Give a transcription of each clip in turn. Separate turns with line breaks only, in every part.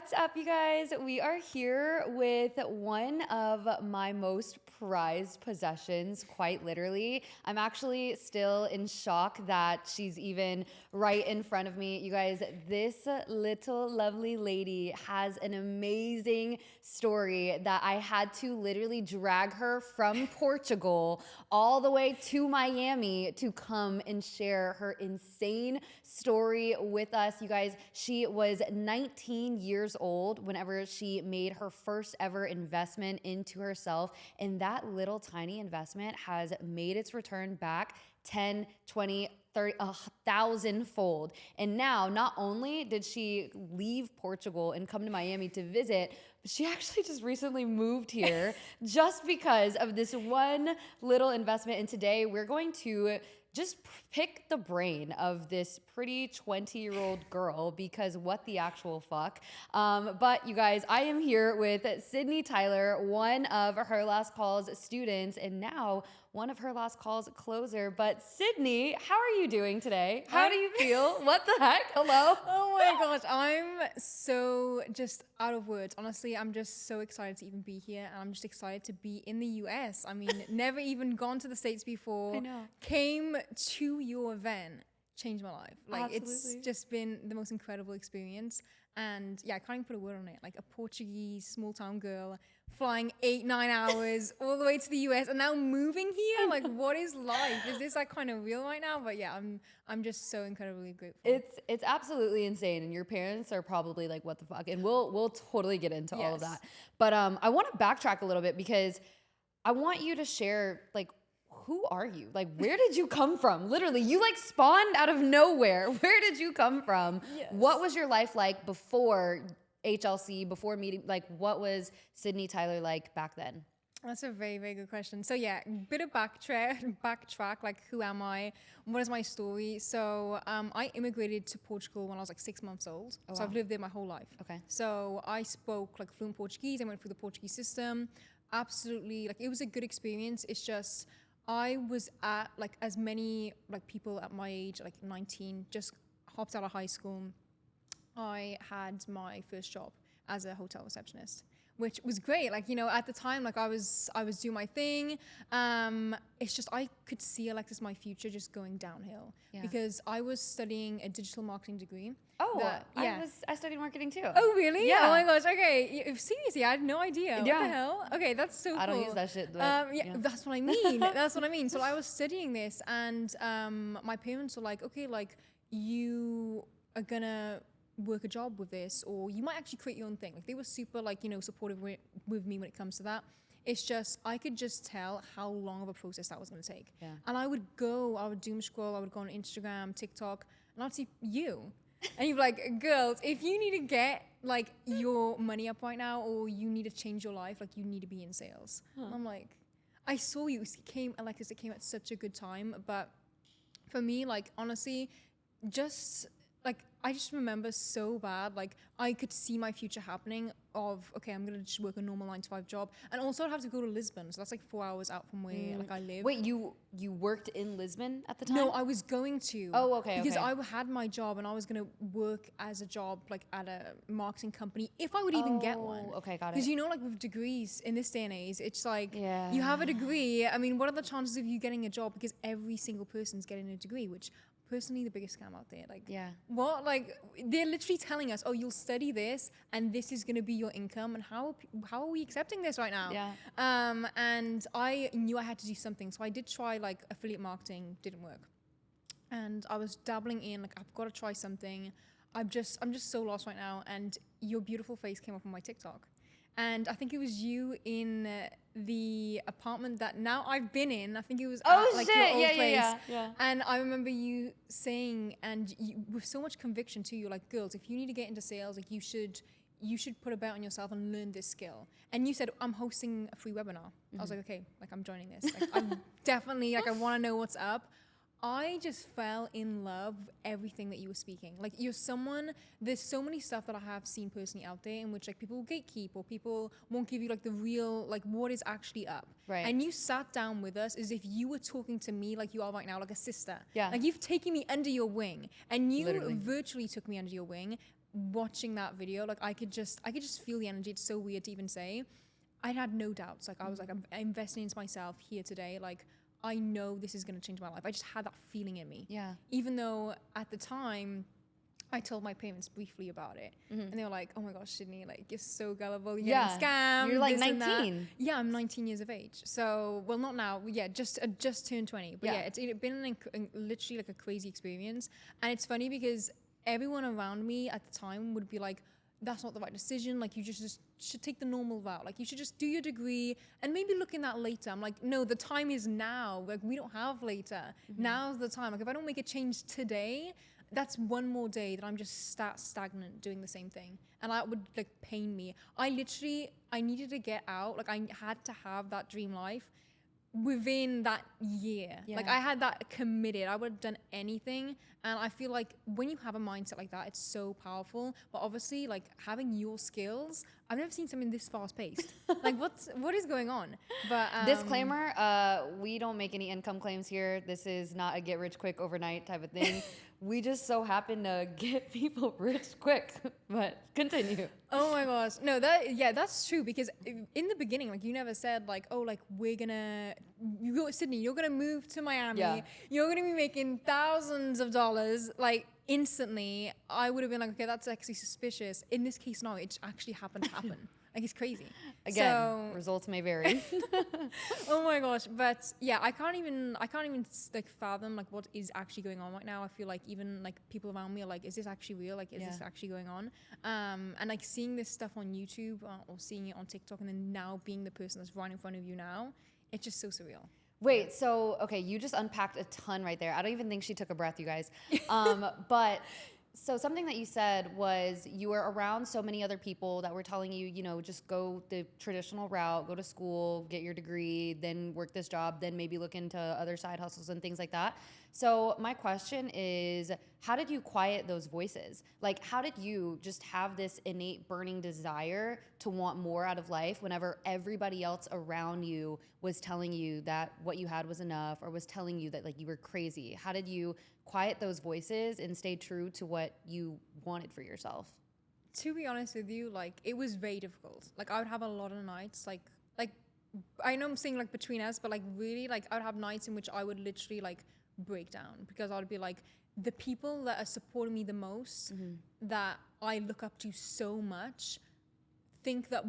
What's up, you guys? We are here with one of my most prized possessions, quite literally. I'm actually still in shock that she's even right in front of me. You guys, this little lovely lady has an amazing story that I had to literally drag her from Portugal all the way to Miami to come and share her insane story with us. You guys, she was 19 years old whenever she made her first ever investment into herself, and that little tiny investment has made its return back 10, 20, 30, 1,000-fold. And now, not only did she leave Portugal and come to Miami to visit, but she actually just recently moved here just because of this one little investment. And today we're going to just pick the brain of this pretty 20-year-old girl, because what the actual fuck. But you guys, I am here with Sydney Tyler, one of Her Last Call's students, and now one of Her Last Call's closer. But Sydney, how are you doing today? How do you feel? What the heck? Hello?
Oh my gosh, I'm so just out of words. Honestly, I'm just so excited to even be here, and I'm just excited to be in the US. I mean, never even gone to the States before.
I know.
Came to your event, changed my life. Like,
Absolutely.
it's just been the most incredible experience. And yeah, I can't even put a word on it. Like a Portuguese small town girl flying 8-9 hours all the way to the US and now moving here. Like, what is life? Is this like kind of real right now? But yeah, I'm just so incredibly grateful.
It's absolutely insane, and your parents are probably like, what the fuck? And we'll totally get into all of
Yes.
that. But I want to backtrack a little bit, because I want you to share, like, who are you? Like, where did you come from? Literally, you like spawned out of nowhere. Where did you come from?
Yes.
What was your life like before HLC, before meeting? Like, what was Sydney Tyler like back then?
That's a very, very good question. So yeah, bit of backtrack, like who am I? What is my story? So I immigrated to Portugal when I was like 6 months old.
Oh,
so
wow.
I've lived there my whole life.
Okay.
So I spoke like fluent Portuguese. I went through the Portuguese system. Absolutely, like it was a good experience. It's just I was at like as many like people at my age, like 19, just hopped out of high school. I had my first job as a hotel receptionist, which was great. Like, you know, at the time, like I was doing my thing. It's just, I could see like this, my future just going downhill, because I was studying a digital marketing degree.
Oh, I studied marketing too.
Oh, really?
Yeah.
Oh my gosh. Okay. Seriously, I had no idea. What the hell? Okay. That's so cool.
I don't use that shit. But,
yeah, that's what I mean. That's what I mean. So I was studying this, and my parents were like, okay, like you are gonna work a job with this, or you might actually create your own thing. Like they were super like, you know, supportive with me when it comes to that. It's just, I could just tell how long of a process that was going to take.
Yeah.
And I would doom scroll, I would go on Instagram, TikTok, and I'd see you. And you'd be like, girls, if you need to get like your money up right now, or you need to change your life, like you need to be in sales. And I'm like, I saw you. It came at such a good time. But for me, like honestly, just like I just remember so bad, like I could see my future happening of, okay, I'm gonna just work a normal 9-to-5 job, and also I'd have to go to Lisbon, so that's like 4 hours out from where like I live.
Wait, you worked in Lisbon at the time?
No, I was going to.
Oh, okay.
Because
okay.
I had my job, and I was gonna work as a job like at a marketing company if I would even get one.
Okay, got it.
Because you know, like with degrees in this day and age, it's like
Yeah.
you have a degree. I mean, what are the chances of you getting a job? Because every single person's getting a degree, which personally the biggest scam out there. Like,
Yeah.
what? Like they're literally telling us, oh, you'll study this, and this is gonna be your income. And how are we accepting this right now?
Yeah.
And I knew I had to do something, so I did try like affiliate marketing, didn't work. And I was dabbling in, like, I've got to try something. I'm just so lost right now. And your beautiful face came up on my TikTok. And I think it was you in the apartment that now I've been in. I think it was at, like, your old place.
Yeah.
And I remember you saying, and you, with so much conviction too, you're like, girls, if you need to get into sales, like you should put a bet on yourself and learn this skill. And you said, I'm hosting a free webinar. I was like, okay, like I'm joining this. Like, I'm definitely, like, I want to know what's up. I just fell in love with everything that you were speaking. Like, you're someone, there's so many stuff that I have seen personally out there in which like people will gatekeep, or people won't give you like the real, like what is actually up.
Right.
And you sat down with us as if you were talking to me like you are right now, like a sister.
Yeah.
Like you've taken me under your wing, and you
Literally.
virtually took me under your wing. watching that video, like I could just feel the energy. It's so weird to even say. I had no doubts. Like I was like, I'm investing into myself here today. Like I know this is going to change my life. I just had that feeling in me.
Yeah.
Even though at the time I told my parents briefly about it, and they were like, "Oh my gosh, Sydney, like you're so gullible. You're getting scammed.
You're like
this and that."
19.
Yeah, I'm 19 years of age. So, well, not now. Yeah, just turned 20. But yeah, it's been literally like a crazy experience. And it's funny because everyone around me at the time would be like, "That's not the right decision. Like you just should take the normal route. Like you should just do your degree and maybe look in that later." I'm like, no, the time is now. Like we don't have later. Now's the time. Like if I don't make a change today, that's one more day that I'm just stagnant doing the same thing. And that would like pain me. I needed to get out. Like I had to have that dream life within that year. Like I had that committed. I would have done anything. And I feel like when you have a mindset like that, it's so powerful. But obviously like having your skills, I've never seen something this fast paced. Like what is going on? But
Disclaimer, we don't make any income claims here. This is not a get rich quick overnight type of thing. We just so happen to get people rich quick. But continue.
Oh my gosh. No, that's true, because in the beginning, like you never said like, oh, like Sydney, you're gonna move to Miami.
Yeah.
You're gonna be making thousands of dollars like instantly. I would have been like, okay, that's actually suspicious. In this case, no, it actually happened to happen. Like it's crazy.
Again,
So,
results may vary.
oh my gosh. But yeah, I can't even like fathom like what is actually going on right now. I feel like even like people around me are like, is this actually real? Like, is this actually going on? And like seeing this stuff on YouTube or seeing it on TikTok and then now being the person that's right in front of you now, it's just so surreal.
Wait, so, okay, you just unpacked a ton right there. I don't even think she took a breath, you guys. But so something that you said was you were around so many other people that were telling you, you know, just go the traditional route, go to school, get your degree, then work this job, then maybe look into other side hustles and things like that. So my question is, how did you quiet those voices? Like, how did you just have this innate burning desire to want more out of life whenever everybody else around you was telling you that what you had was enough or was telling you that like you were crazy? How did you quiet those voices and stay true to what you wanted for yourself?
To be honest with you, like it was very difficult. Like I would have a lot of nights, like I know I'm saying like between us, but like really like I would have nights in which I would literally like break down because I would be like, the people that are supporting me the most, that I look up to so much, think that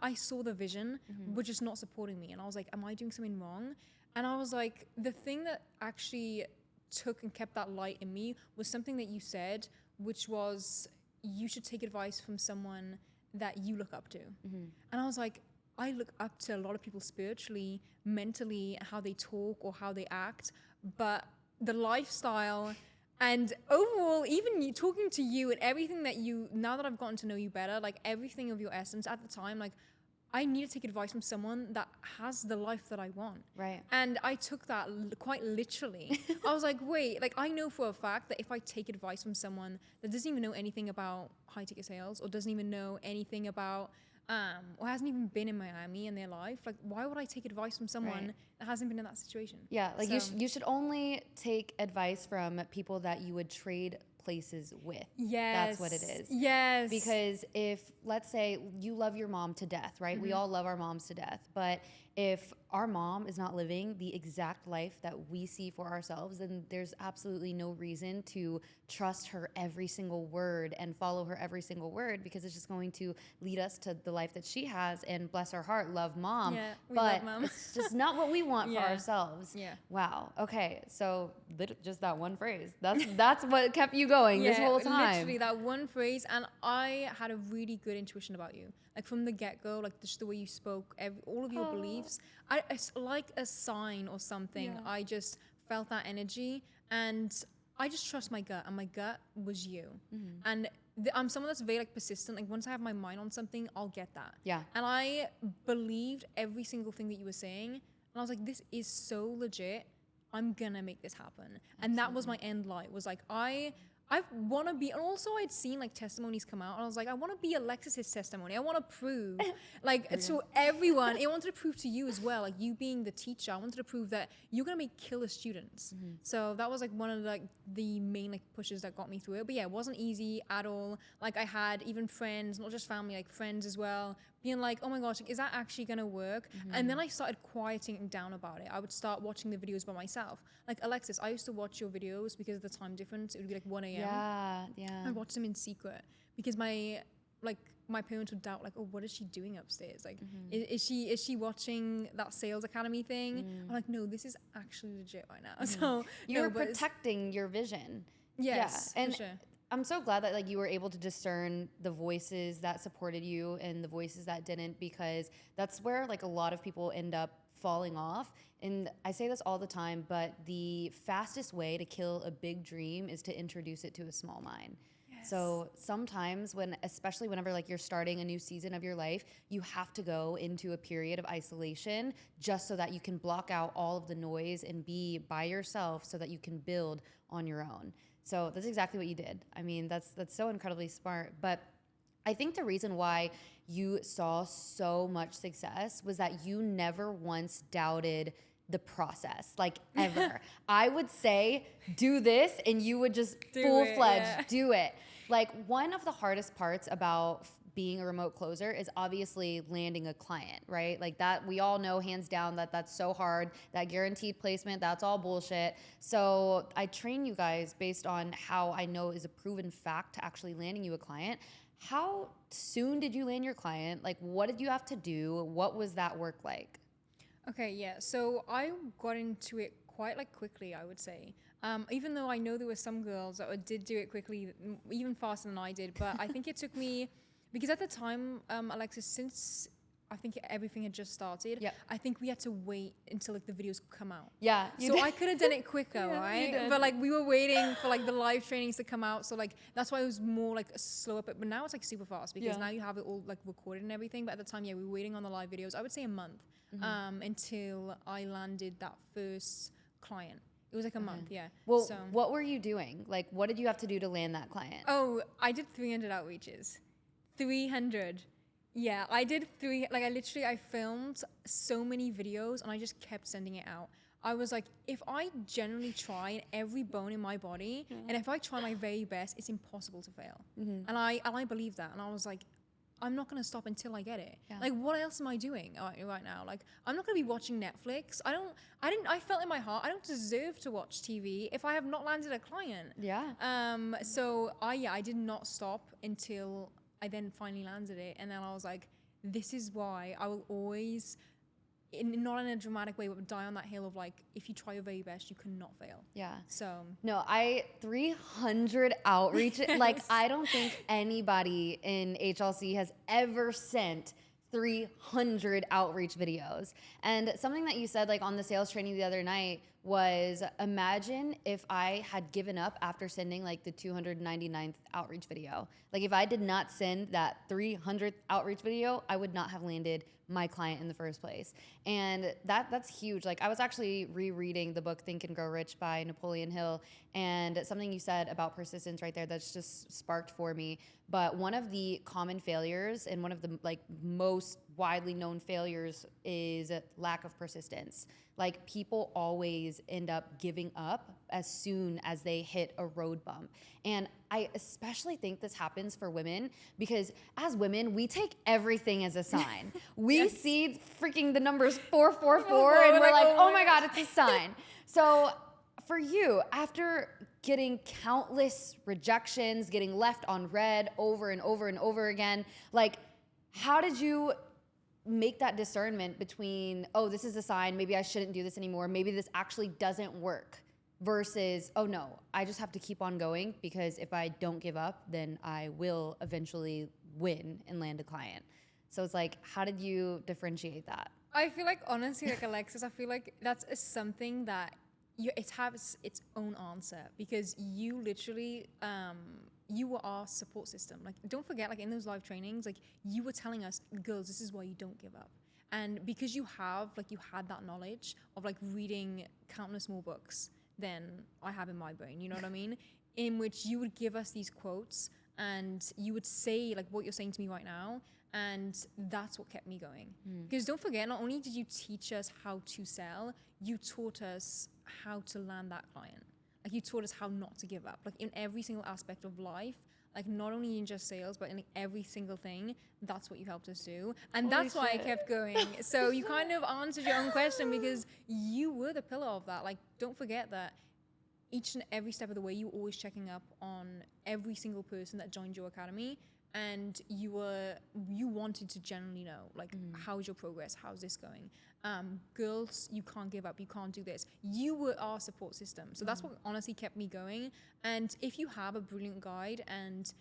I saw the vision, were just not supporting me. And I was like, am I doing something wrong? And I was like, the thing that actually took and kept that light in me was something that you said, which was you should take advice from someone that you look up to. And I was like, I look up to a lot of people spiritually, mentally, how they talk or how they act, but the lifestyle and overall, even talking to you and everything that you, now that I've gotten to know you better, like everything of your essence at the time, like I need to take advice from someone that has the life that I want.
Right.
And I took that quite literally. I was like, wait, like I know for a fact that if I take advice from someone that doesn't even know anything about high ticket sales or doesn't even know anything about, or hasn't even been in Miami in their life, like why would I take advice from someone that hasn't been in that situation?
Yeah, like you should only take advice from people that you would trade places with.
Yes.
That's what it is.
Yes.
Because if, let's say, you love your mom to death, right? We all love our moms to death. But if our mom is not living the exact life that we see for ourselves, then there's absolutely no reason to trust her every single word and follow her every single word, because it's just going to lead us to the life that she has. And bless her heart, love mom.
Yeah, we
but
love mom.
it's just not what we want for ourselves.
Yeah.
Wow. Okay. So just that one phrase. That's what kept you going this whole time.
Literally that one phrase. And I had a really good intuition about you. Like from the get-go, like just the way you spoke, all of your beliefs. It's like a sign or something.
Yeah.
I just felt that energy, and I just trust my gut, and my gut was you. And I'm someone that's very like persistent. Like once I have my mind on something, I'll get that.
Yeah.
And I believed every single thing that you were saying, and I was like, this is so legit. I'm gonna make this happen. And that was my end light. Was like I I want to be, and also I'd seen like testimonies come out, and I was like, I want to be Alexis's testimony. I want to prove, like, to everyone. I wanted to prove to you as well, like you being the teacher. I wanted to prove that you're gonna make killer students. So that was like one of like the main like pushes that got me through it. But yeah, it wasn't easy at all. Like I had even friends, not just family, like friends as well, being like, oh my gosh, like, is that actually gonna work? And then I started quieting down about it. I would start watching the videos by myself. Like Alexis, I used to watch your videos because of the time difference. It would be like 1 a.m.
Yeah.
I'd watch them in secret because my parents would doubt, like, oh, what is she doing upstairs? Like, is she watching that sales academy thing? I'm like, no, this is actually legit right now. So
you were protecting your vision.
Yes,
and
for sure.
I'm so glad that like you were able to discern the voices that supported you and the voices that didn't, because that's where like a lot of people end up falling off. And I say this all the time, but the fastest way to kill a big dream is to introduce it to a small mind. So sometimes especially whenever like you're starting a new season of your life, you have to go into a period of isolation just so that you can block out all of the noise and be by yourself so that you can build on your own. So that's exactly what you did. I mean, that's so incredibly smart. But I think the reason why you saw so much success was that you never once doubted the process, like ever. I would say, do this, and you would just full-fledged do it. Like one of the hardest parts about being a remote closer is obviously landing a client, right? Like that, we all know hands down that that's so hard. That guaranteed placement, that's all bullshit. So I train you guys based on how I know is a proven fact to actually landing you a client. How soon did you land your client? Like, what did you have to do? What was that work like?
Okay, yeah. So I got into it quite like quickly, I would say. Even though I know there were some girls that did do it quickly, even faster than I did. But I think it took me, because at the time, Alexis, since I think everything had just started, I think we had to wait until like the videos come out.
Yeah.
So I could have done it quicker, right? But like we were waiting for like the live trainings to come out. So like that's why it was more like slower. But now it's like super fast because now you have it all like recorded and everything. But at the time, we were waiting on the live videos. I would say a month until I landed that first client. It was like a month,
Well, so what were you doing? Like, what did you have to do to land that client?
Oh, I did 300 outreaches. 300. Yeah, I did I filmed so many videos and I just kept sending it out. I was like, if I generally try in every bone in my body, and if I try my very best, it's impossible to fail. And I believe that. And I was like, I'm not going to stop until I get it. Like, what else am I doing right now? Like, I'm not going to be watching Netflix. I felt in my heart, I don't deserve to watch TV if I have not landed a client. So I did not stop until I then finally landed it. And then I was like, this is why I will always, not in a dramatic way, but die on that hill of like, if you try your very best, you cannot fail. So.
No, 300 outreach. Like, I don't think anybody in HLC has ever sent 300 outreach videos. And something that you said like on the sales training the other night was, imagine if I had given up after sending like the 299th outreach video. Like if I did not send that 300th outreach video, I would not have landed my client in the first place. And that's huge. Like I was actually rereading the book Think and Grow Rich by Napoleon Hill, and something you said about persistence right there that's just sparked for me. But one of the common failures and one of the like most widely known failures is lack of persistence. Like people always end up giving up as soon as they hit a road bump. And I especially think this happens for women because as women, we take everything as a sign. We see freaking the numbers 444 and we're like, oh my God, it's a sign. So for you, after getting countless rejections, getting left on red over and over and over again, like how did you make that discernment between, oh, this is a sign, maybe I shouldn't do this anymore, maybe this actually doesn't work, versus, oh no, I just have to keep on going because if I don't give up, then I will eventually win and land a client. So it's like, how did you differentiate that?
I feel like, honestly, like Alexis, I feel like that's something that it has its own answer because you literally, you were our support system. Like, don't forget, like in those live trainings, like you were telling us, girls, this is why you don't give up. And because you had that knowledge of like reading countless more books than I have in my brain, you know what I mean? in which you would give us these quotes and you would say like what you're saying to me right now. And that's what kept me going. Because don't forget, not only did you teach us how to sell, you taught us how to land that client. Like you taught us how not to give up. Like in every single aspect of life, like not only in just sales, but in like every single thing, that's what you helped us do. And
Holy
that's why I
shit.
kept going. So you kind of answered your own question because you were the pillar of that. Like don't forget that each and every step of the way, you were always checking up on every single person that joined your academy. And you wanted to generally know, like, how's your progress? How's this going? Girls, you can't give up. You can't do this. You were our support system. So that's what honestly kept me going. And if you have a brilliant guide, and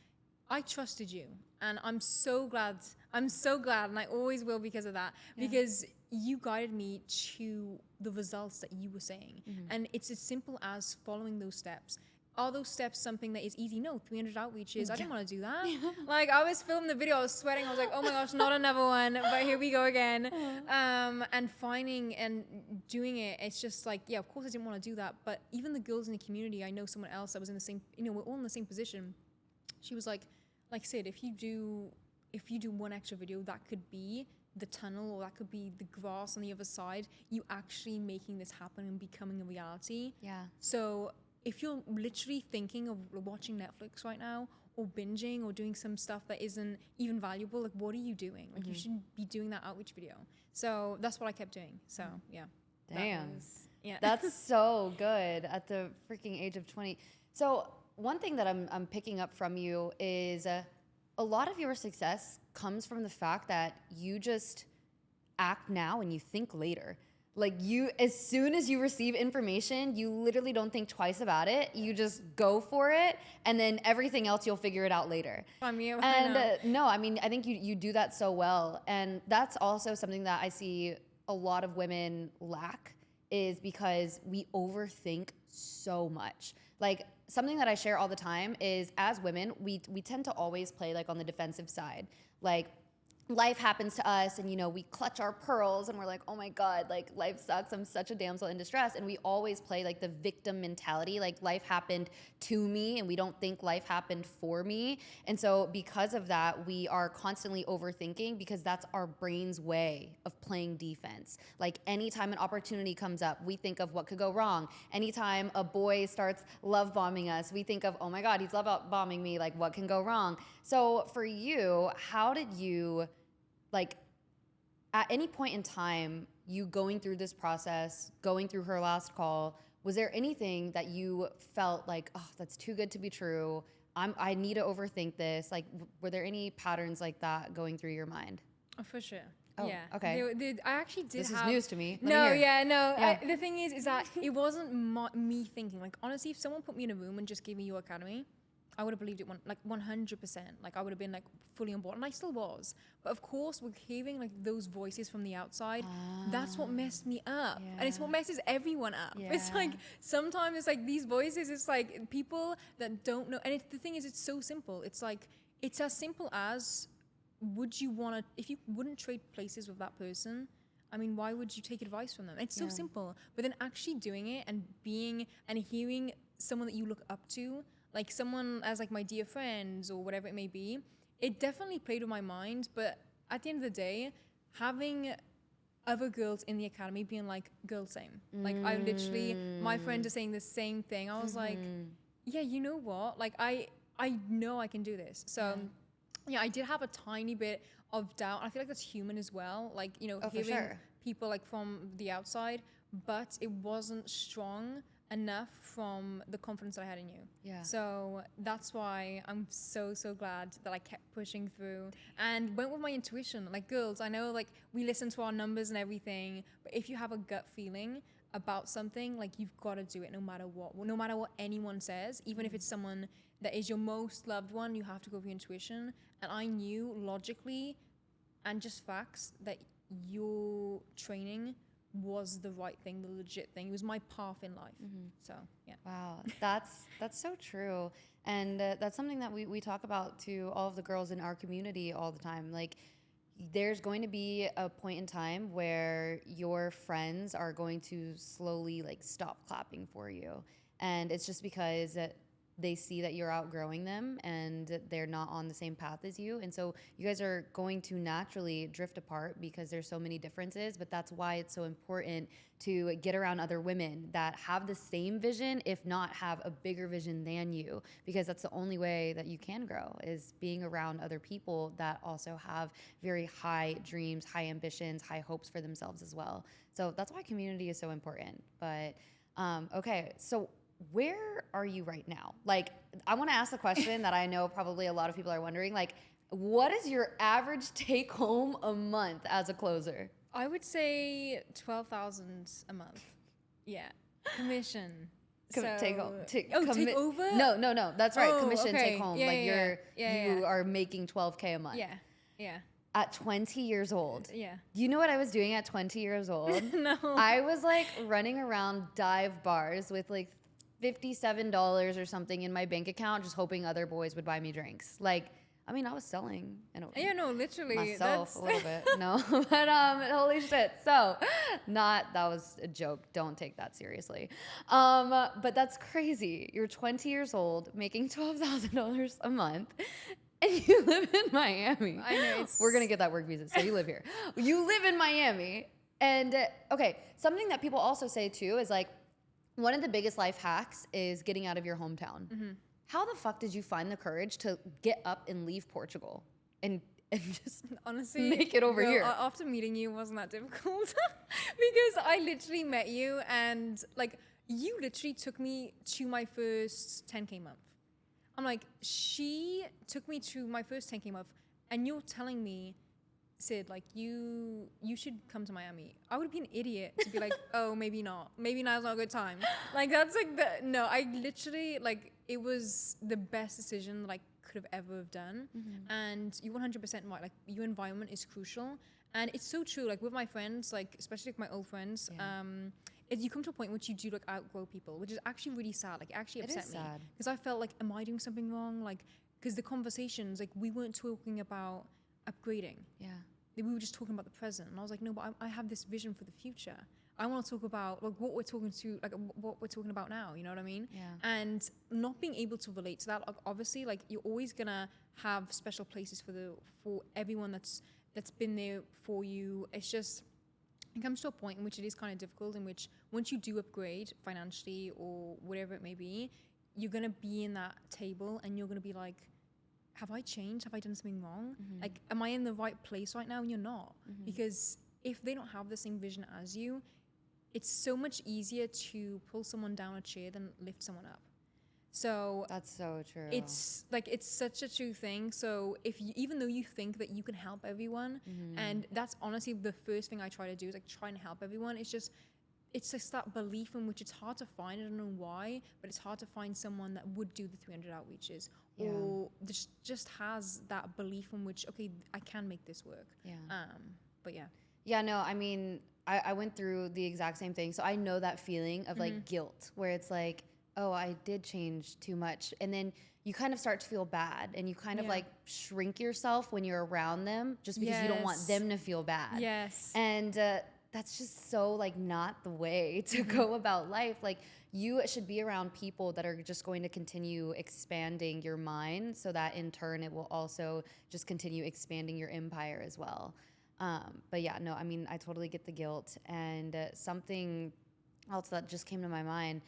I trusted you, and I'm so glad, and I always will because of that, because you guided me to the results that you were saying. And it's as simple as following those steps. Are those steps something that is easy? No, 300 outreaches. I didn't want to do that. Like I was filming the video, I was sweating. I was like, oh my gosh, not another one. But here we go again. And finding and doing it, it's just like, yeah, of course I didn't want to do that. But even the girls in the community, I know someone else that was in the same, we're all in the same position. She was like Sid, if you do one extra video, that could be the tunnel or that could be the grass on the other side. You actually making this happen and becoming a reality.
Yeah.
So if you're literally thinking of watching Netflix right now or binging or doing some stuff that isn't even valuable, like what are you doing? Like you should be doing that outreach video. So that's what I kept doing. So yeah.
Damn.
Yeah.
That's so good at the freaking age of 20. So one thing that I'm picking up from you is a lot of your success comes from the fact that you just act now and you think later. Like you, as soon as you receive information, you literally don't think twice about it. You just go for it, and then everything else you'll figure it out later.
From you,
And no, I mean, I think you do that so well, and that's also something that I see a lot of women lack, is because we overthink so much. Like something that I share all the time is, as women, we tend to always play like on the defensive side, like. Life happens to us and, we clutch our pearls and we're like, oh my God, like life sucks. I'm such a damsel in distress. And we always play like the victim mentality, like life happened to me and we don't think life happened for me. And so because of that, we are constantly overthinking because that's our brain's way of playing defense. Like anytime an opportunity comes up, we think of what could go wrong. Anytime a boy starts love bombing us, we think of, oh my God, he's love bombing me. Like what can go wrong? So for you, how did you, like at any point in time, you going through this process, going through her last call, was there anything that you felt like, oh, that's too good to be true? I need to overthink this. Like, were there any patterns like that going through your mind?
Oh, for sure.
Oh,
yeah.
okay.
I actually did
This
have...
is news to me.
No,
yeah.
The thing is that it wasn't me thinking. Like, honestly, if someone put me in a room and just gave me your academy, I would have believed it 100%. Like I would have been like fully on board, and I still was. But of course, with hearing like those voices from the outside, that's what messed me up, and it's what messes everyone up.
Yeah.
It's like sometimes it's like these voices. It's like people that don't know, and the thing is, it's so simple. It's like it's as simple as, would you want to? If you wouldn't trade places with that person, I mean, why would you take advice from them? It's so simple. But then actually doing it and being and hearing someone that you look up to, like someone as like my dear friends or whatever it may be, it definitely played with my mind. But at the end of the day, having other girls in the academy being like, girl, same. Like I literally, my friends are saying the same thing. I was like, yeah, you know what? Like I know I can do this. So yeah, I did have a tiny bit of doubt. I feel like that's human as well. Like, hearing people like from the outside, but it wasn't strong enough from the confidence that I had in you.
Yeah.
So that's why I'm so glad that I kept pushing through and went with my intuition. Like, girls, I know like we listen to our numbers and everything, but if you have a gut feeling about something, like you've got to do it no matter what. No matter what anyone says, even if it's someone that is your most loved one, you have to go with your intuition. And I knew logically and just facts that your training was the right thing, the legit thing. It was my path in life. So yeah.
Wow, that's so true, and that's something that we talk about to all of the girls in our community all the time. Like, there's going to be a point in time where your friends are going to slowly like stop clapping for you, and it's just because they see that you're outgrowing them and they're not on the same path as you. And so you guys are going to naturally drift apart because there's so many differences. But that's why it's so important to get around other women that have the same vision, if not have a bigger vision than you, because that's the only way that you can grow, is being around other people that also have very high dreams, high ambitions, high hopes for themselves as well. So that's why community is so important. But okay, so where are you right now? Like, I want to ask the question that I know probably a lot of people are wondering, like, what is your average take home a month as a closer?
I would say 12,000 a month. Yeah. Commission.
Take home.
Take over?
No. That's right.
Oh,
Commission,
okay.
take home.
Yeah,
like
yeah.
you are making 12K a month.
Yeah.
At 20 years old.
Yeah.
You know what I was doing at 20 years old?
No.
I was like running around dive bars with like $57 or something in my bank account, just hoping other boys would buy me drinks. Like, I mean, I was selling
Yeah, no, literally.
myself a little bit. No, but holy shit. So, that was a joke. Don't take that seriously. But that's crazy. You're 20 years old, making $12,000 a month, and you live in Miami.
I know.
We're gonna get that work visa, so you live here. You live in Miami, and okay. Something that people also say too is like, one of the biggest life hacks is getting out of your hometown. Mm-hmm. How the fuck did you find the courage to get up and leave Portugal and just
honestly
make it over here?
After meeting you, it wasn't that difficult because I literally met you and like you literally took me to my first 10K month. I'm like, she took me to my first 10K month, and you're telling me, Sid, like you should come to Miami. I would be an idiot to be like, oh, maybe not. Maybe now's not a good time. Like that's like no, I literally like it was the best decision that I could have ever have done. Mm-hmm. And you 100% right. Like your environment is crucial, and it's so true. Like with my friends, like especially with my old friends, you come to a point in which you do like outgrow people, which is actually really sad. Like it actually upset me because I felt like, am I doing something wrong? Like because the conversations, like we weren't talking about upgrading.
Yeah.
We were just talking about the present. And I was like, no, but I have this vision for the future. I want to talk about like what we're talking about now. You know what I mean?
Yeah.
And not being able to relate to that, like, obviously, like you're always gonna have special places for everyone that's been there for you. It's just, it comes to a point in which it is kind of difficult, in which once you do upgrade financially or whatever it may be, you're gonna be in that table and you're gonna be like, have I changed? Have I done something wrong? Mm-hmm. Like, am I in the right place right now? And you're not. Mm-hmm. Because if they don't have the same vision as you, it's so much easier to pull someone down a chair than lift someone up. So
that's so true.
It's like, it's such a true thing. So if you, even though you think that you can help everyone, mm-hmm. and that's honestly the first thing I try to do is like try and help everyone. It's just that belief in which it's hard to find. I don't know why, but it's hard to find someone that would do the 300 outreaches or just has that belief in which, okay, I can make this work.
Yeah.
But yeah.
Yeah, no, I mean, I went through the exact same thing. So I know that feeling of like guilt where it's like, oh, I did change too much. And then you kind of start to feel bad and you kind of like shrink yourself when you're around them just because you don't want them to feel bad.
Yes.
And that's just so like not the way to go about life. Like you should be around people that are just going to continue expanding your mind so that in turn it will also just continue expanding your empire as well. But yeah, no, I mean, I totally get the guilt. And something else that just came to my mind,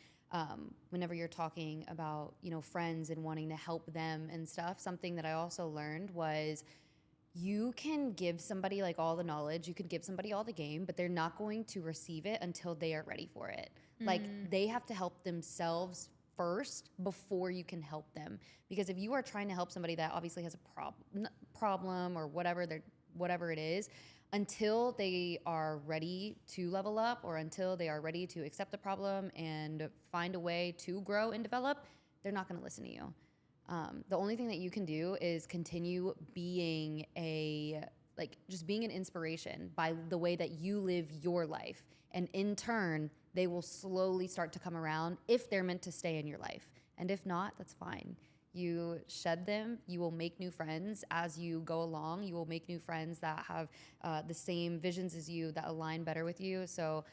whenever you're talking about, you know, friends and wanting to help them and stuff, something that I also learned was you can give somebody like all the knowledge, you could give somebody all the game, but they're not going to receive it until they are ready for it. Like they have to help themselves first before you can help them. Because if you are trying to help somebody that obviously has a problem or whatever it is, until they are ready to level up or until they are ready to accept the problem and find a way to grow and develop, they're not going to listen to you. The only thing that you can do is continue being just being an inspiration by the way that you live your life. And in turn, they will slowly start to come around if they're meant to stay in your life. And if not, that's fine. You shed them, you will make new friends as you go along. You will make new friends that have the same visions as you, that align better with you. So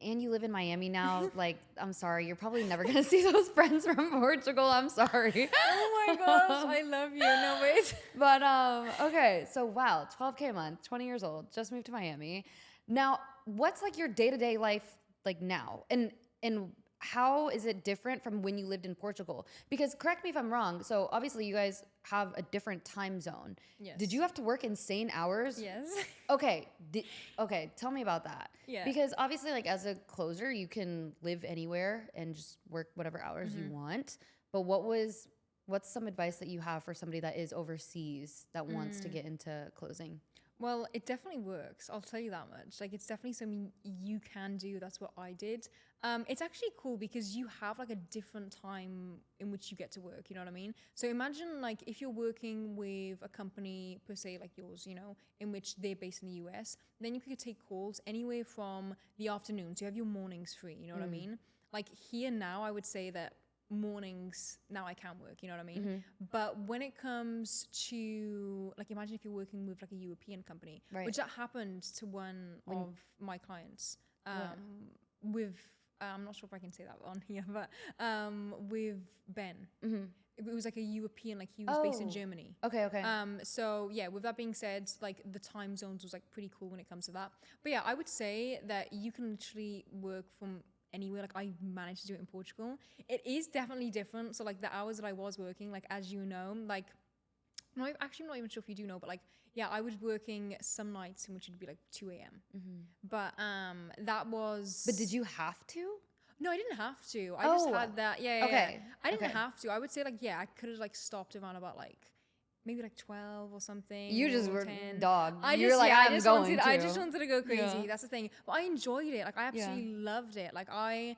and you live in Miami now. Like, I'm sorry, you're probably never gonna see those friends from Portugal. I'm sorry.
Oh my gosh, I love you. No, wait.
But okay, so wow, 12K a month, 20 years old, just moved to Miami. Now, what's like your day-to-day life like now? And how is it different from when you lived in Portugal? Because correct me if I'm wrong. So obviously you guys have a different time zone.
Yes.
Did you have to work insane hours?
Yes.
Okay. Okay, tell me about that.
Yeah.
Because obviously like as a closer, you can live anywhere and just work whatever hours you want. But what's some advice that you have for somebody that is overseas that wants to get into closing?
Well, it definitely works. I'll tell you that much. Like, it's definitely something you can do. That's what I did. It's actually cool because you have like a different time in which you get to work. You know what I mean? So imagine like if you're working with a company per se like yours, you know, in which they're based in the US, then you could take calls anywhere from the afternoon. So you have your mornings free. You know what I mean? Like here now, I would say that mornings now I can work, you know what I mean? But when it comes to like imagine if you're working with like a European company, which that happened to one of my clients with I'm not sure if I can say that on here, but with Ben. It was like a European, like he was based in Germany.
Okay.
So yeah, with that being said, like the time zones was like pretty cool when it comes to that. But yeah, I would say that you can literally work from anywhere. Like I managed to do it in Portugal. It is definitely different. So like the hours that I was working, like as you know, like no, actually I'm not even sure if you do know, but like yeah, I was working some nights in which it'd be like 2 a.m. But that was.
But did you have to?
No, I didn't have to. I just had that. Yeah.
Okay.
I didn't have to. I would say like yeah, I could have like stopped around about like maybe like 12 or something.
You just were
10.
dog.
I just wanted to go crazy. Yeah. That's the thing. But I enjoyed it. Like I absolutely loved it. Like I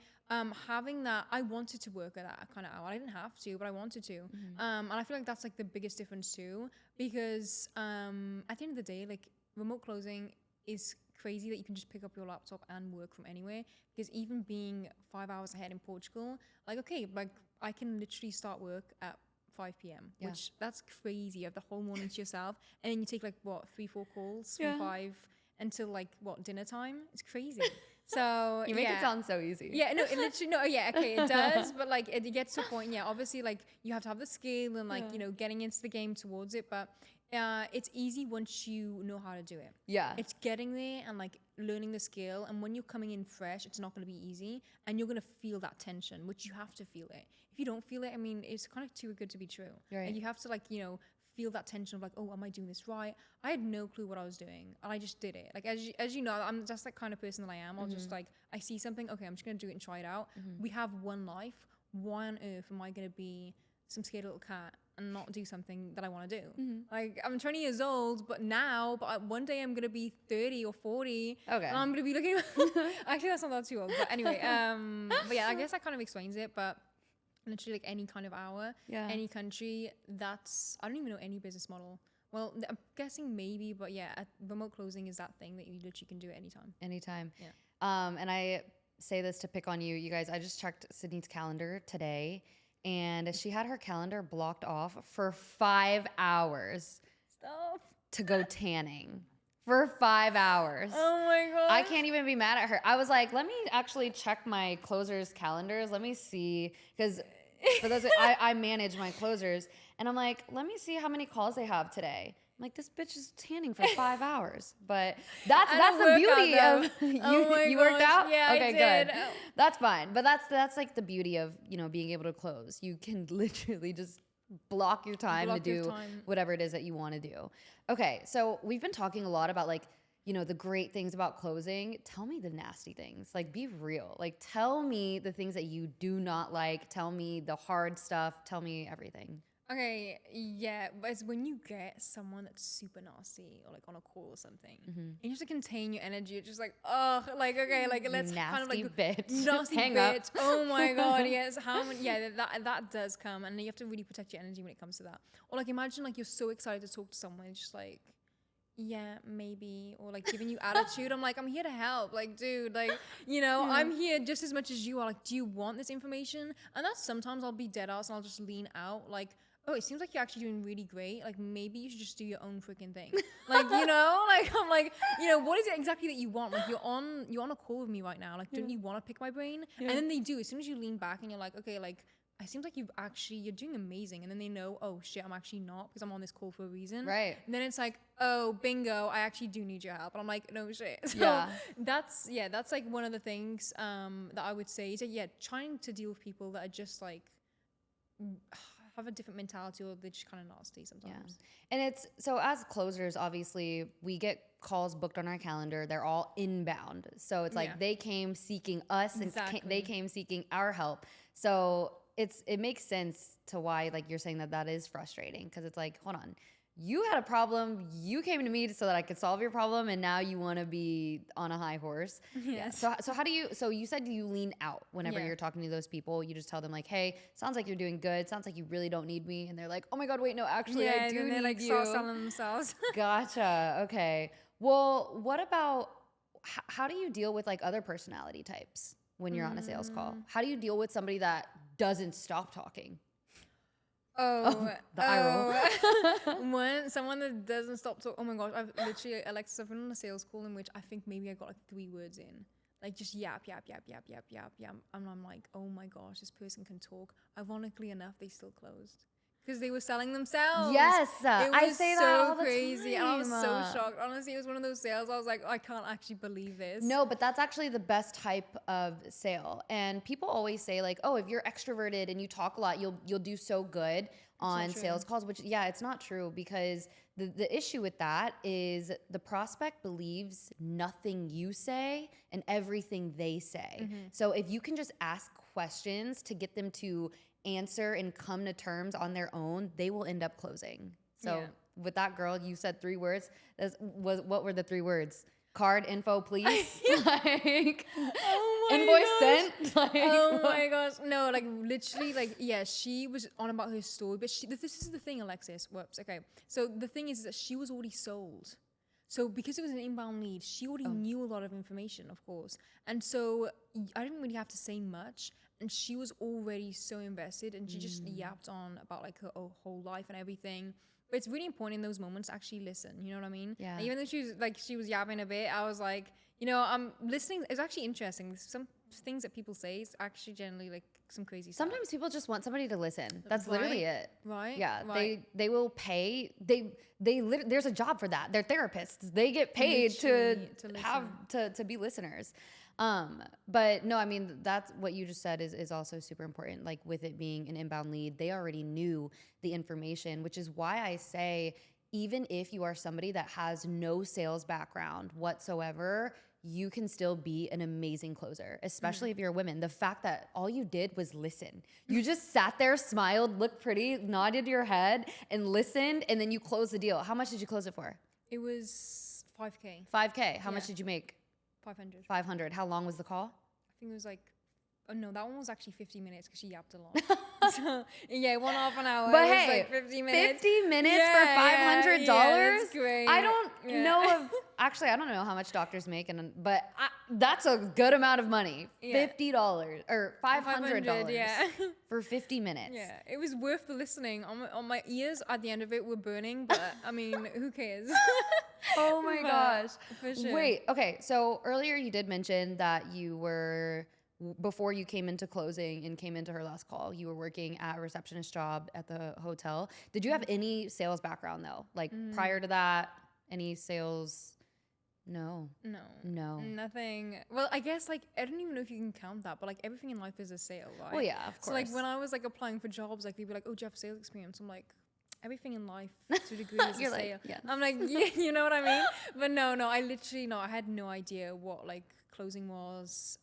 having that, I wanted to work at that kind of hour. I didn't have to, but I wanted to. And I feel like that's like the biggest difference too, because at the end of the day, like remote closing is crazy that you can just pick up your laptop and work from anywhere. Because even being 5 hours ahead in Portugal, like okay, like I can literally start work at 5 p.m. which that's crazy. You have the whole morning to yourself, and then you take like what 3-4 calls from 5 until like what dinner time. It's crazy. So
you make it sound so easy.
Yeah, no, it literally okay, it does, but like it gets to a point. Yeah, obviously like you have to have the skill and like you know getting into the game towards it, but it's easy once you know how to do it. Yeah, it's getting there and like learning the skill, and when you're coming in fresh, it's not going to be easy, and you're going to feel that tension, which you have to feel it. If you don't feel it, I mean, it's kind of too good to be true. Right. And you have to like, you know, feel that tension of like, oh, am I doing this right? I had no clue what I was doing, and I just did it. Like as you know, I'm just that kind of person that I am. I'll just like, I see something, okay, I'm just gonna do it and try it out. We have one life. Why on earth am I gonna be some scared little cat and not do something that I want to do? Like I'm 20 years old, but one day I'm gonna be 30 or 40. Okay. And I'm gonna be looking. Actually, that's not that too old. But anyway, but yeah, I guess that kind of explains it. But literally like any kind of hour, any country, I don't even know any business model. Well, I'm guessing maybe, but yeah, remote closing is that thing that you literally can do at any time.
Anytime. Yeah. And I say this to pick on you guys. I just checked Sydney's calendar today, and she had her calendar blocked off for 5 hours.
Stop.
To go tanning. For 5 hours.
Oh my God.
I can't even be mad at her. I was like, let me actually check my closers' calendars. Let me see. Because for those, I manage my closers. And I'm like, let me see how many calls they have today. I'm like, this bitch is tanning for 5 hours. But that's the beauty of you worked out?
Yeah,
okay,
I did.
Good. That's fine. But that's like the beauty of, you know, being able to close. You can literally just block your time to do whatever it is that you want to do. Okay, so we've been talking a lot about like, you know, the great things about closing. Tell me the nasty things. Like, be real. Like, tell me the things that you do not like. Tell me the hard stuff. Tell me everything.
Okay, yeah, but it's when you get someone that's super nasty or like on a call or something, and you have to contain your energy. It's just like, oh, like okay, like let's kind of like nasty bitch. Oh my God, yes. How many? Yeah, that does come, and you have to really protect your energy when it comes to that. Or like imagine like you're so excited to talk to someone, it's just like, yeah, maybe, or like giving you attitude. I'm like, I'm here to help. Like, dude, like, you know, I'm here just as much as you are. Like, do you want this information? And that's sometimes I'll be dead ass and I'll just lean out like, oh, it seems like you're actually doing really great. Like maybe you should just do your own freaking thing. Like, you know, I'm like, what is it exactly that you want? Like, you're on a call with me right now. Like, don't you want to pick my brain? And then they do. As soon as you lean back and you're like, okay, like, it seems like you're doing amazing. And then they know, oh shit, I'm actually not, because I'm on this call for a reason.
Right.
And then it's like, oh, bingo, I actually do need your help. And I'm like, no shit. So that's like one of the things that I would say is that, trying to deal with people that are just like, have a different mentality, or they're just kind of nasty sometimes.
Yeah. And it's, so as closers, obviously we get calls booked on our calendar. They're all inbound. So it's like they came seeking us and they came seeking our help. So it makes sense to why, like, you're saying that is frustrating, because it's like, hold on, you had a problem, you came to me so that I could solve your problem, and now you want to be on a high horse.
Yes.
So how do you, so you said you lean out whenever you're talking to those people. You just tell them like, hey, sounds like you're doing good, sounds like you really don't need me, and they're like, oh my god, wait, no, actually I do need you.
Like start selling themselves.
Gotcha. Okay. Well, what about, how do you deal with like other personality types when you're on a sales call? How do you deal with somebody that doesn't stop talking?
The
eye roll.
When someone that doesn't stop talking, oh my gosh, I've literally, Alexis, I've been on a sales call in which I think maybe I got like 3 words in. Like just yap. And I'm like, oh my gosh, this person can talk. Ironically enough, they still closed. Because they were selling themselves.
Yes, I say that all the
crazy.
time.
And I was so shocked. Honestly, it was one of those sales. I was like, I can't actually believe this.
No, but that's actually the best type of sale. And people always say like, oh, if you're extroverted and you talk a lot, you'll do so good on sales calls. Which it's not true, because the issue with that is the prospect believes nothing you say and everything they say. So if you can just ask questions to get them to answer and come to terms on their own, they will end up closing. So with that girl, you said 3 words. What were the 3 words? Card info, please. Like, invoice sent. Like,
oh my gosh, no, like literally, like she was on about her story, but this is the thing, Alexis. Whoops. Okay, so the thing is that she was already sold. So because it was an inbound lead, she already knew a lot of information, of course, and so I didn't really have to say much. And she was already so invested, and she just yapped on about like her whole life and everything. But it's really important in those moments to actually listen. You know what I mean?
Yeah.
And even though she was yapping a bit, I was like, I'm listening. It's actually interesting. Some things that people say is actually generally like some crazy stuff.
Sometimes people just want somebody to listen. That's literally it.
Right.
Yeah.
Right.
They will pay. There's a job for that. They're therapists. They get paid to be listeners. But no, I mean, that's what you just said is also super important. Like with it being an inbound lead, they already knew the information, which is why I say, even if you are somebody that has no sales background whatsoever, you can still be an amazing closer, especially if you're a woman. The fact that all you did was listen. You just sat there, smiled, looked pretty, nodded your head, and listened, and then you closed the deal. How much did you close it for?
It was 5K.
5K. How much did you make?
500.
500. How long was the call?
I think it was like, oh no, that one was actually 50 minutes because she yapped a lot. So, it went off an hour.
But
it
hey,
was like 50 minutes.
50 minutes for $500?
That's great.
I don't know of, actually, I don't know how much doctors make, but that's a good amount of money. $50 or $500 for 50 minutes.
Yeah, it was worth the listening. On my ears at the end of it were burning, but I mean, who cares?
Oh my gosh.
For sure.
Wait, okay. So earlier you did mention that you were, before you came into closing and came into her last call, you were working at a receptionist job at the hotel. Did you have any sales background though? Like prior to that, any sales? No.
Nothing. Well, I guess like, I don't even know if you can count that, but like everything in life is a sale, right?
Well, yeah, of course.
So like when I was like applying for jobs, like they'd be like, oh, do you have sales experience? I'm like, everything in life to a degree is a sale.
Like, yes.
I'm like, you know what I mean? But no, I literally, I had no idea what like closing was,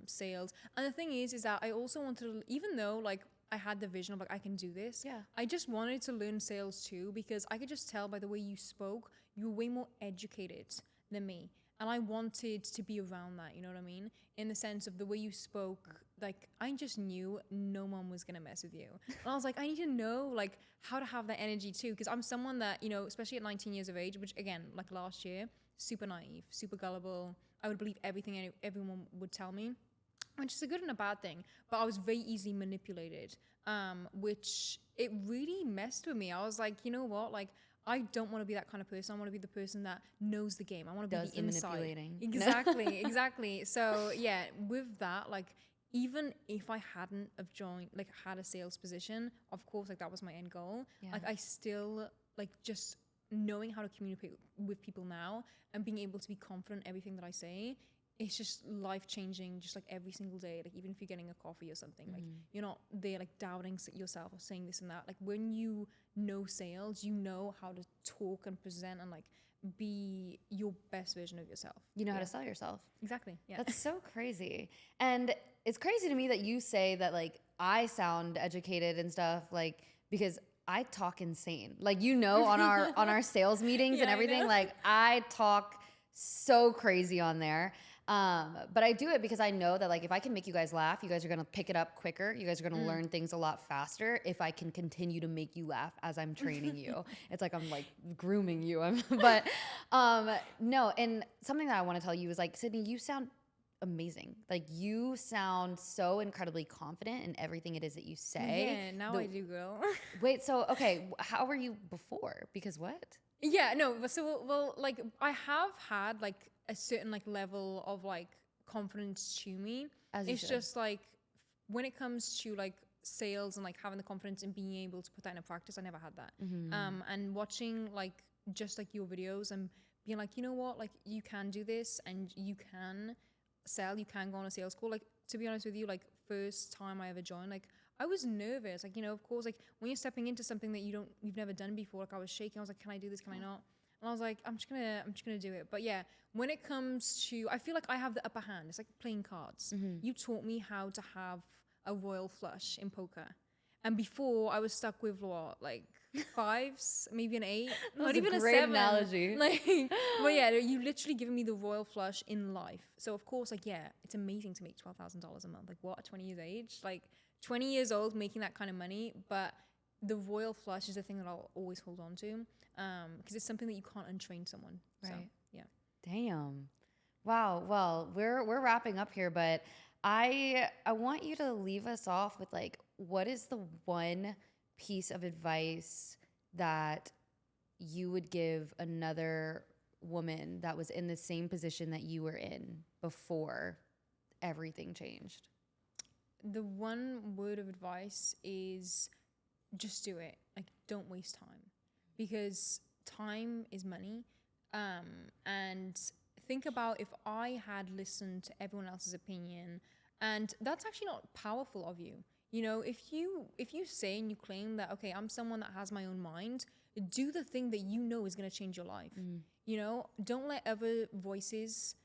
sales. And the thing is that I also wanted to, even though like I had the vision of like, I can do this.
Yeah.
I just wanted to learn sales too, because I could just tell by the way you spoke, you were way more educated than me. And I wanted to be around that, you know what I mean? In the sense of the way you spoke, like I just knew no one was gonna mess with you. And I was like, I need to know like how to have that energy too. Because I'm someone that, especially at 19 years of age, which again, like last year, super naive, super gullible. I would believe everything everyone would tell me, which is a good and a bad thing. But I was very easily manipulated, which it really messed with me. I was like, you know what? Like, I don't want to be that kind of person. I want to be the person that knows the game. I want to be
Does
the
the
inside.
manipulating.
Exactly, exactly. So yeah, with that, like even if I hadn't have joined, like had a sales position, of course, like that was my end goal.
Yeah.
Like I still like just knowing how to communicate with people now and being able to be confident in everything that I say. It's just life changing, just like every single day. Like even if you're getting a coffee or something, like you're not there like doubting yourself or saying this and that. Like when you know sales, you know how to talk and present and like be your best version of yourself.
You know how to sell yourself.
Exactly. Yeah.
That's so crazy. And it's crazy to me that you say that like I sound educated and stuff, like because I talk insane. Like on our sales meetings and everything, like I talk so crazy on there. But I do it because I know that like if I can make you guys laugh, you guys are gonna pick it up quicker. You guys are gonna learn things a lot faster if I can continue to make you laugh as I'm training you. It's like I'm like grooming you. But no, and something that I want to tell you is like, Sydney, you sound amazing. Like you sound so incredibly confident in everything it is that you say.
Yeah, now I do, girl.
Wait, so okay, how were you before? Because what?
Yeah, no, but so well, like I have had like a certain like level of like confidence to me.
As you
It's
should.
just like when it comes to like sales and like having the confidence and being able to put that into practice, I never had that. And watching like just like your videos and being like, you know what, like you can do this and you can sell, you can go on a sales call. Like to be honest with you, like first time I ever joined, like I was nervous. Like, you know, of course, like when you're stepping into something that you've never done before, like I was shaking. I was like, can I do this? Can I not? And I was like, I'm just gonna do it. But yeah, when it comes to, I feel like I have the upper hand. It's like playing cards. You taught me how to have a royal flush in poker. And before I was stuck with what, like 5s, maybe an 8, not even a 7.
Analogy.
Like, but yeah, you literally given me the royal flush in life. So of course, like, yeah, it's amazing to make $12,000 a month. Like what, at 20 years age? Like 20 years old making that kind of money. But the royal flush is the thing that I'll always hold on to, because it's something that you can't untrain someone.
Right.
So yeah.
Damn. Wow. Well, we're wrapping up here, but I want you to leave us off with like, what is the one piece of advice that you would give another woman that was in the same position that you were in before everything changed?
The one word of advice is just do it. Like, don't waste time, because time is money. And think about if I had listened to everyone else's opinion, and that's actually not powerful of you. You know, if you say and you claim that, okay, I'm someone that has my own mind, do the thing that you know is going to change your life. You know, don't let other voices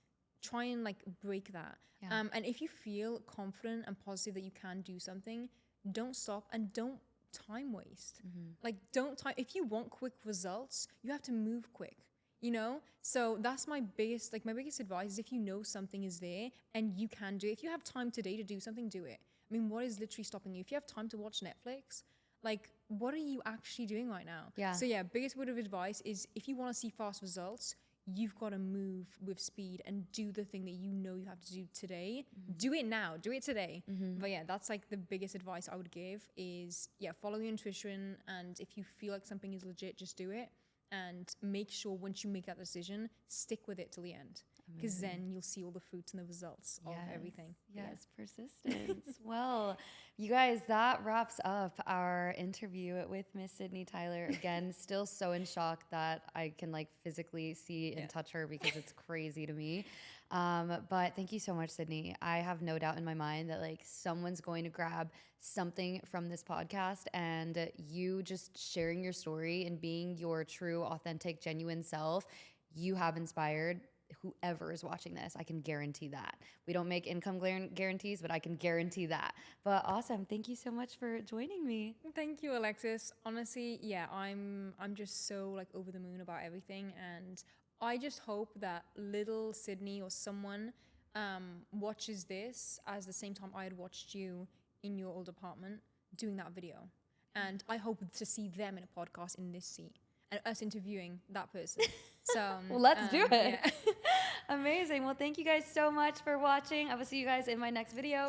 try and like break that.
Yeah.
And if you feel confident and positive that you can do something, don't stop and don't time waste. Like, don't time. If you want quick results, you have to move quick. You know, so that's my biggest advice is if you know something is there and you can do it. If you have time today to do something, do it. I mean, what is literally stopping you? If you have time to watch Netflix, like, what are you actually doing right now?
Yeah.
So yeah, biggest word of advice is if you want to see fast results, you've got to move with speed and do the thing that you know you have to do today. Do it now. Do it today. But yeah, that's like the biggest advice I would give is, yeah, follow your intuition. And if you feel like something is legit, just do it. And make sure once you make that decision, stick with it till the end. Because then you'll see all the fruits and the results of everything.
Yes, persistence. Well, you guys, that wraps up our interview with Miss Sydney Tyler. Again, still so in shock that I can like physically see and touch her because it's crazy to me. But thank you so much, Sydney. I have no doubt in my mind that like someone's going to grab something from this podcast, and you just sharing your story and being your true, authentic, genuine self, you have inspired whoever is watching this. I can guarantee that. We don't make income guarantees, but I can guarantee that. But awesome. Thank you so much for joining me.
Thank you, Alexis. Honestly, yeah, I'm just so like over the moon about everything, and I just hope that little Sydney or someone watches this as the same time I had watched you in your old apartment doing that video. And I hope to see them in a podcast in this seat and us interviewing that person. So
well, let's do it.
Yeah.
Amazing. Well, thank you guys so much for watching. I will see you guys in my next video.